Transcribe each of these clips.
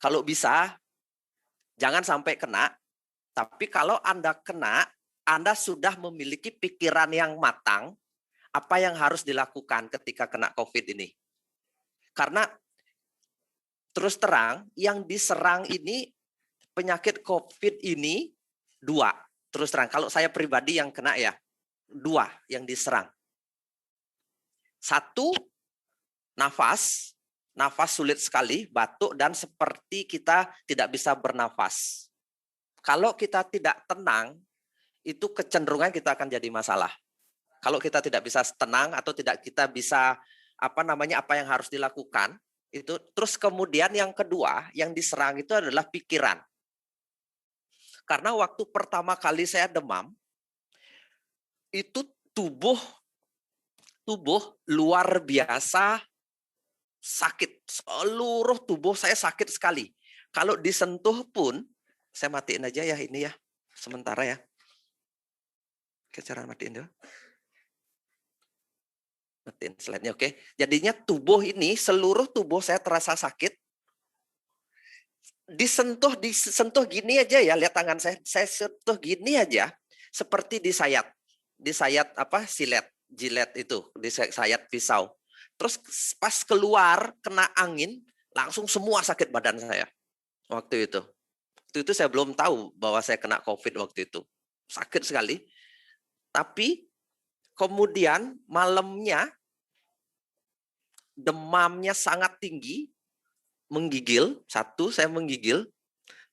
Kalau bisa, jangan sampai kena. Tapi kalau Anda kena, Anda sudah memiliki pikiran yang matang, apa yang harus dilakukan ketika kena COVID ini. Karena terus terang, yang diserang ini, penyakit COVID ini, 2. Terus terang, kalau saya pribadi yang kena ya, 2 yang diserang. 1, nafas sulit sekali, batuk, dan seperti kita tidak bisa bernafas. Kalau kita tidak tenang, itu kecenderungan kita akan jadi masalah. Kalau kita tidak bisa tenang atau tidak kita bisa apa yang harus dilakukan, itu terus kemudian yang kedua yang diserang itu adalah pikiran. Karena waktu pertama kali saya demam, itu tubuh luar biasa sakit. Seluruh tubuh saya sakit sekali. Kalau disentuh pun, saya matiin aja ya ini ya, sementara ya. Oke, cara matiin dulu. Matiin slide-nya, oke. Jadinya tubuh ini, seluruh tubuh saya terasa sakit. Disentuh gini aja ya, lihat tangan saya sentuh gini aja, seperti disayat jilet itu, disayat pisau. Terus pas keluar kena angin, langsung semua sakit badan saya waktu itu. Waktu itu saya belum tahu bahwa saya kena COVID waktu itu, sakit sekali. Tapi kemudian malamnya demamnya sangat tinggi, menggigil. Saya menggigil.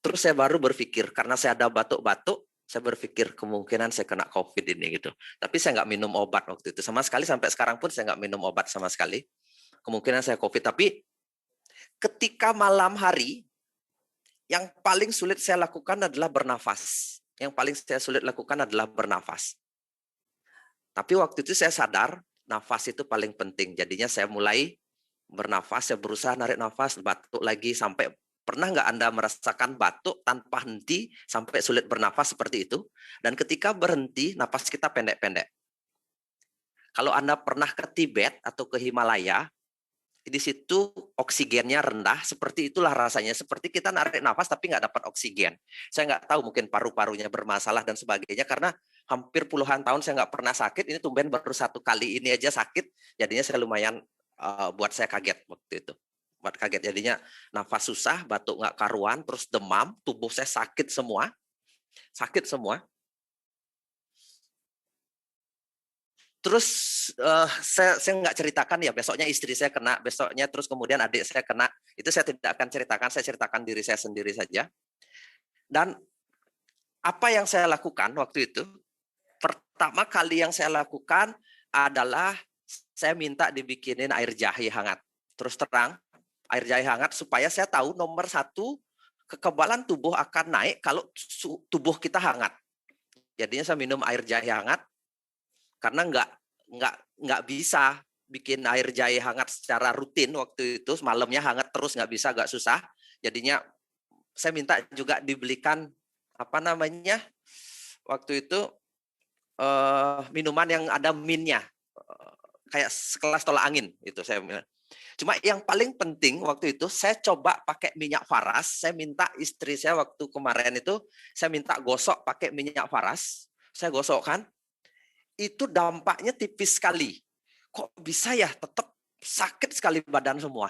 Terus saya baru berpikir, karena saya ada batuk-batuk, saya berpikir kemungkinan saya kena COVID ini gitu. Tapi saya nggak minum obat waktu itu. Sama sekali sampai sekarang pun saya nggak minum obat sama sekali. Kemungkinan saya COVID. Tapi ketika malam hari, yang paling sulit saya lakukan adalah bernafas. Yang paling saya sulit lakukan adalah bernafas. Tapi waktu itu saya sadar, nafas itu paling penting. Jadinya saya mulai bernafas, saya berusaha narik nafas, batuk lagi sampai pernah nggak Anda merasakan batuk tanpa henti sampai sulit bernafas seperti itu? Dan ketika berhenti, nafas kita pendek-pendek. Kalau Anda pernah ke Tibet atau ke Himalaya, di situ oksigennya rendah, seperti itulah rasanya. Seperti kita narik nafas tapi nggak dapat oksigen. Saya nggak tahu, mungkin paru-parunya bermasalah dan sebagainya, karena hampir puluhan tahun saya nggak pernah sakit, ini tumben baru 1 kali ini aja sakit, jadinya saya lumayan buat saya kaget waktu itu. Buat kaget, jadinya nafas susah, batuk nggak karuan, terus demam, tubuh saya sakit semua. Terus saya nggak ceritakan ya, besoknya istri saya kena, besoknya terus kemudian adik saya kena. Itu saya tidak akan ceritakan, saya ceritakan diri saya sendiri saja. Dan apa yang saya lakukan waktu itu, pertama kali yang saya lakukan adalah saya minta dibikinin air jahe hangat. Terus terang, air jahe hangat supaya saya tahu nomor 1, kekebalan tubuh akan naik kalau tubuh kita hangat. Jadinya saya minum air jahe hangat, karena nggak bisa bikin air jahe hangat secara rutin waktu itu, malamnya hangat terus nggak bisa, agak susah. Jadinya saya minta juga dibelikan waktu itu minuman yang ada minnya, kayak sekelas tolak angin itu saya. Cuma yang paling penting waktu itu saya coba pakai minyak faras. Saya minta istri saya waktu kemarin itu, saya minta gosok pakai minyak faras. Saya gosokkan. Itu dampaknya tipis sekali. Kok bisa ya tetap sakit sekali badan semua?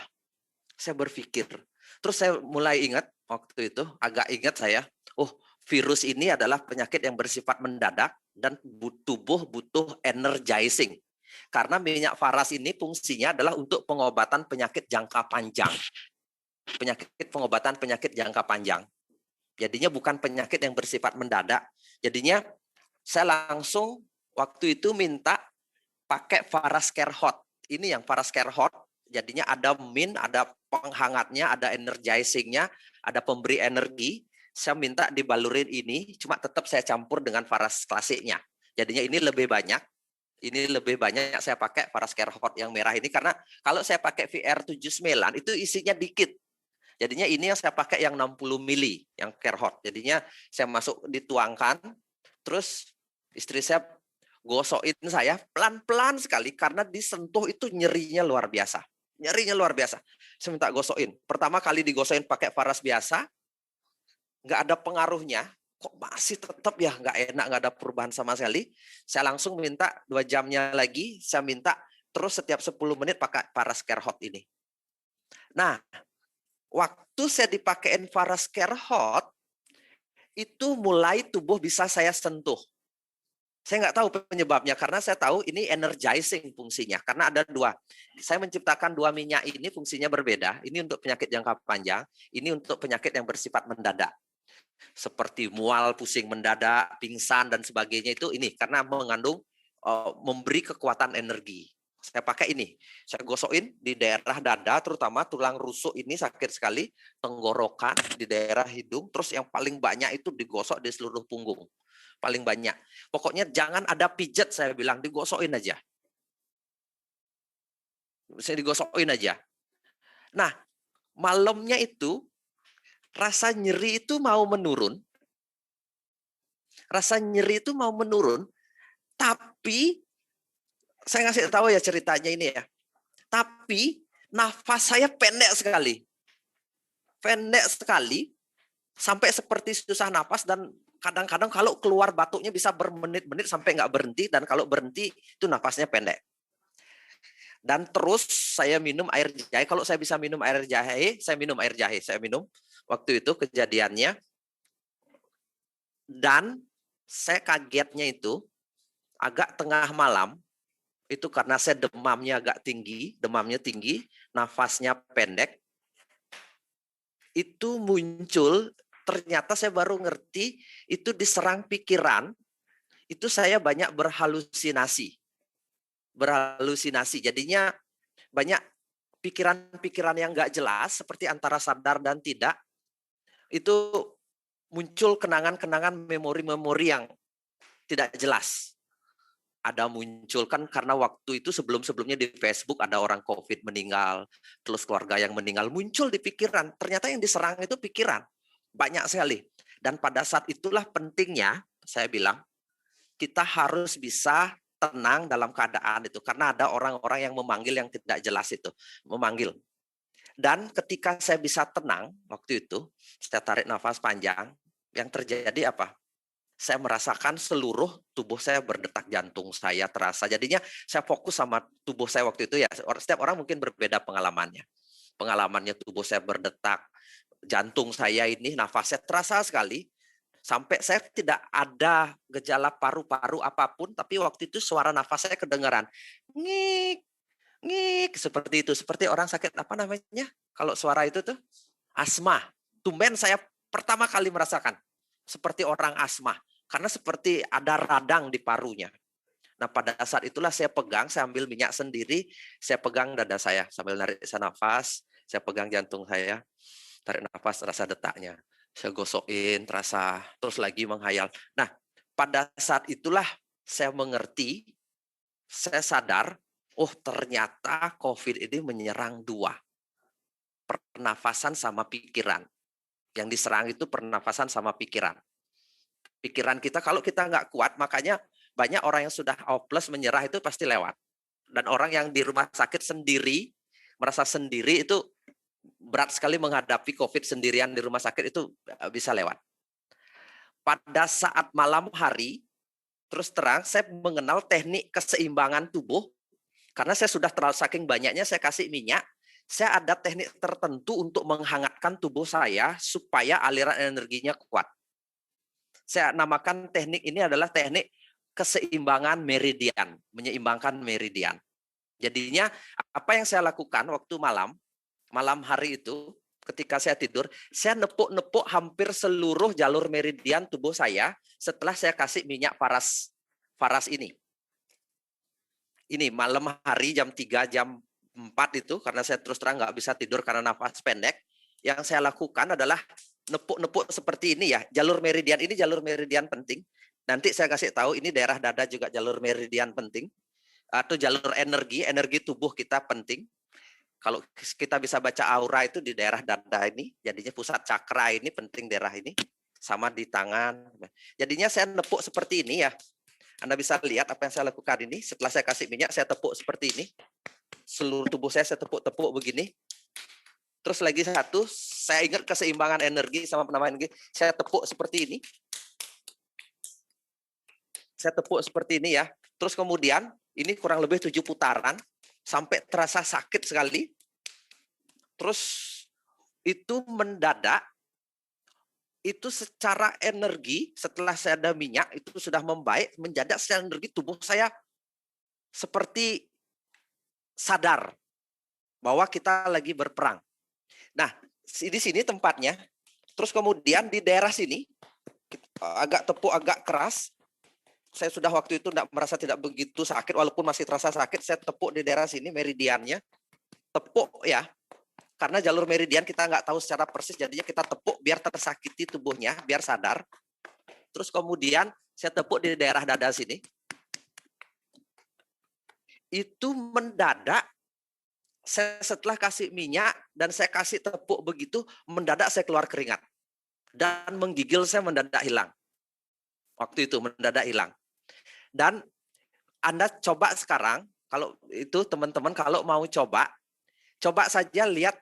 Saya berpikir. Terus saya mulai ingat waktu itu, agak ingat saya, virus ini adalah penyakit yang bersifat mendadak dan tubuh butuh energizing. Karena minyak faras ini fungsinya adalah untuk pengobatan penyakit jangka panjang. Pengobatan penyakit jangka panjang. Jadinya bukan penyakit yang bersifat mendadak. Jadinya saya langsung waktu itu minta pakai Faras Care Hot. Ini yang Faras Care Hot, jadinya ada min, ada penghangatnya, ada energizingnya, ada pemberi energi. Saya minta dibalurin ini, cuma tetap saya campur dengan Faras klasiknya. Jadinya ini lebih banyak. Saya pakai Faras Care Hot yang merah ini, karena kalau saya pakai VR79 itu isinya dikit. Jadinya ini yang saya pakai yang 60 mili, yang Care Hot. Jadinya saya dituangkan, terus istri saya gosokin saya pelan-pelan sekali, karena disentuh itu nyerinya luar biasa. Saya minta gosokin. Pertama kali digosokin pakai Faras biasa, nggak ada pengaruhnya. Kok masih tetap ya nggak enak, nggak ada perubahan sama sekali. Saya langsung minta 2 jamnya lagi, saya minta terus setiap 10 menit pakai Faras Care Hot ini. Nah, waktu saya dipakein Faras Care Hot, itu mulai tubuh bisa saya sentuh. Saya nggak tahu penyebabnya, karena saya tahu ini energizing fungsinya. Karena ada 2. Saya menciptakan 2 minyak ini fungsinya berbeda. Ini untuk penyakit jangka panjang, ini untuk penyakit yang bersifat mendadak. Seperti mual, pusing mendadak, pingsan, dan sebagainya itu ini. Karena mengandung, memberi kekuatan energi. Saya pakai ini. Saya gosokin di daerah dada, terutama tulang rusuk ini sakit sekali. Tenggorokan, di daerah hidung. Terus yang paling banyak itu digosok di seluruh punggung. Paling banyak. Pokoknya jangan ada pijet, saya bilang, digosokin aja. Saya digosokin aja. Nah, malamnya itu, rasa nyeri itu mau menurun. Rasa nyeri itu mau menurun, tapi saya ngasih tahu ya ceritanya ini ya. Tapi nafas saya pendek sekali. Pendek sekali, sampai seperti susah nafas, dan kadang-kadang kalau keluar batuknya bisa bermenit-menit sampai nggak berhenti, dan kalau berhenti itu nafasnya pendek. Dan terus saya minum air jahe. Kalau saya bisa minum air jahe, saya minum air jahe. Saya minum waktu itu kejadiannya. Dan saya kagetnya itu agak tengah malam, itu karena saya demamnya agak tinggi, nafasnya pendek, itu muncul, ternyata saya baru ngerti, itu diserang pikiran, itu saya banyak berhalusinasi. Jadinya banyak pikiran-pikiran yang nggak jelas, seperti antara sadar dan tidak, itu muncul kenangan-kenangan memori-memori yang tidak jelas. Ada muncul kan, karena waktu itu sebelum-sebelumnya di Facebook ada orang COVID meninggal, terus keluarga yang meninggal, muncul di pikiran. Ternyata yang diserang itu pikiran. Banyak sekali. Dan pada saat itulah pentingnya, saya bilang, kita harus bisa tenang dalam keadaan itu. Karena ada orang-orang yang memanggil yang tidak jelas itu. Memanggil. Dan ketika saya bisa tenang, waktu itu, saya tarik nafas panjang, yang terjadi apa? Saya merasakan seluruh tubuh saya berdetak, jantung saya terasa. Jadinya saya fokus sama tubuh saya waktu itu ya. Setiap orang mungkin berbeda pengalamannya. Pengalamannya tubuh saya berdetak, jantung saya ini nafasnya terasa sekali. Sampai saya tidak ada gejala paru-paru apapun, tapi waktu itu suara nafas saya kedengaran. Ngik, ngik, seperti itu. Seperti orang sakit apa namanya? Kalau suara itu tuh asma. Tumben saya pertama kali merasakan seperti orang asma. Karena seperti ada radang di parunya. Nah, pada saat itulah saya pegang, saya ambil minyak sendiri, saya pegang dada saya sambil narik nafas, saya pegang jantung saya, tarik nafas, terasa detaknya. Saya gosokin, terasa, terus lagi menghayal. Nah, pada saat itulah saya mengerti, saya sadar, oh ternyata COVID ini menyerang 2. Pernafasan sama pikiran. Yang diserang itu pernafasan sama pikiran. Pikiran kita, kalau kita nggak kuat, makanya banyak orang yang sudah hopeless, menyerah itu pasti lewat. Dan orang yang di rumah sakit sendiri, merasa sendiri, itu berat sekali menghadapi COVID sendirian di rumah sakit, itu bisa lewat. Pada saat malam hari, terus terang, saya mengenal teknik keseimbangan tubuh, karena saya sudah terlalu saking banyaknya saya kasih minyak, saya ada teknik tertentu untuk menghangatkan tubuh saya, supaya aliran energinya kuat. Saya namakan teknik ini adalah teknik keseimbangan meridian, menyeimbangkan meridian. Jadinya apa yang saya lakukan waktu malam hari itu, ketika saya tidur, saya nepuk-nepuk hampir seluruh jalur meridian tubuh saya setelah saya kasih minyak Faras ini. Ini malam hari jam 3, jam 4 itu, karena saya terus terang nggak bisa tidur karena nafas pendek, yang saya lakukan adalah nepuk-nepuk seperti ini ya. Jalur meridian penting. Nanti saya kasih tahu, ini daerah dada juga jalur meridian penting. Atau jalur energi tubuh kita penting. Kalau kita bisa baca aura itu di daerah dada ini, jadinya pusat cakra ini penting daerah ini. Sama di tangan. Jadinya saya nepuk seperti ini ya. Anda bisa lihat apa yang saya lakukan ini. Setelah saya kasih minyak, saya tepuk seperti ini. Seluruh tubuh saya tepuk-tepuk begini. Terus lagi satu, saya ingat keseimbangan energi sama penamaan energi. Saya tepuk seperti ini. Saya tepuk seperti ini ya. Terus kemudian ini kurang lebih 7 putaran sampai terasa sakit sekali. Terus itu mendadak, itu secara energi setelah saya ada minyak itu sudah membaik, mendadak secara energi tubuh saya seperti sadar bahwa kita lagi berperang. Nah, di sini tempatnya. Terus kemudian di daerah sini agak tepuk agak keras. Saya sudah waktu itu merasa tidak begitu sakit, walaupun masih terasa sakit. Saya tepuk di daerah sini meridiannya, tepuk ya, karena jalur meridian kita nggak tahu secara persis, jadinya kita tepuk biar tersakiti tubuhnya, biar sadar. Terus kemudian saya tepuk di daerah dada sini. Itu mendadak, saya setelah kasih minyak dan saya kasih tepuk begitu, mendadak saya keluar keringat dan menggigil saya mendadak hilang. Waktu itu mendadak hilang. Dan Anda coba sekarang, kalau itu teman-teman kalau mau coba saja lihat,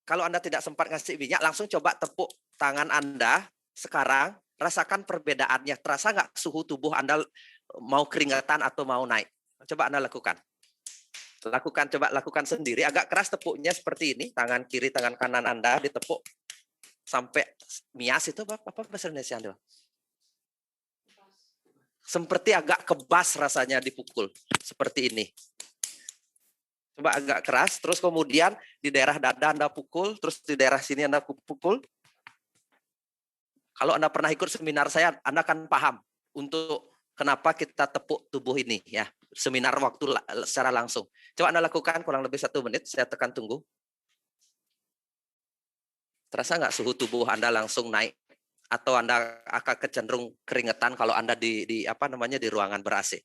kalau Anda tidak sempat ngasih minyak, langsung coba tepuk tangan Anda sekarang, rasakan perbedaannya. Terasa nggak suhu tubuh Anda mau keringetan atau mau naik? Coba Anda lakukan. Coba lakukan sendiri, agak keras tepuknya seperti ini, tangan kiri, tangan kanan Anda ditepuk sampai mias itu apa bahasa Indonesia Anda? Seperti agak kebas rasanya dipukul, seperti ini. Coba agak keras, terus kemudian di daerah dada Anda pukul, terus di daerah sini Anda pukul. Kalau Anda pernah ikut seminar saya, Anda akan paham untuk kenapa kita tepuk tubuh ini ya. Seminar waktu secara langsung. Coba Anda lakukan kurang lebih 1 menit, saya tekan tunggu. Terasa nggak suhu tubuh Anda langsung naik? Atau Anda akan kecenderung keringetan kalau Anda di ruangan ber-AC?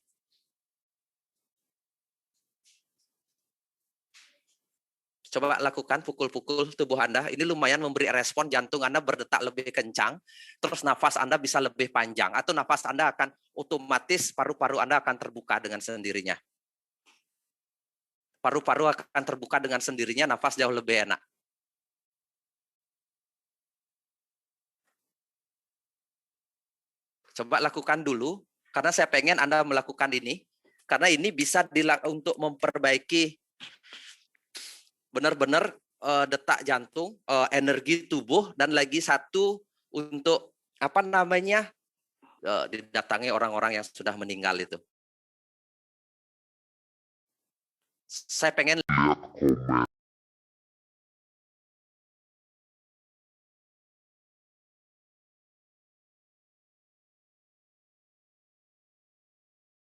Coba lakukan pukul-pukul tubuh Anda. Ini lumayan memberi respon, jantung Anda berdetak lebih kencang, terus nafas Anda bisa lebih panjang, atau nafas Anda akan otomatis, paru-paru Anda akan terbuka dengan sendirinya. Paru-paru akan terbuka dengan sendirinya, nafas jauh lebih enak. Coba lakukan dulu, karena saya pengen Anda melakukan ini, karena ini bisa untuk memperbaiki benar-benar detak jantung, energi tubuh, dan lagi satu untuk didatangi orang-orang yang sudah meninggal itu. Saya pengen lihat komen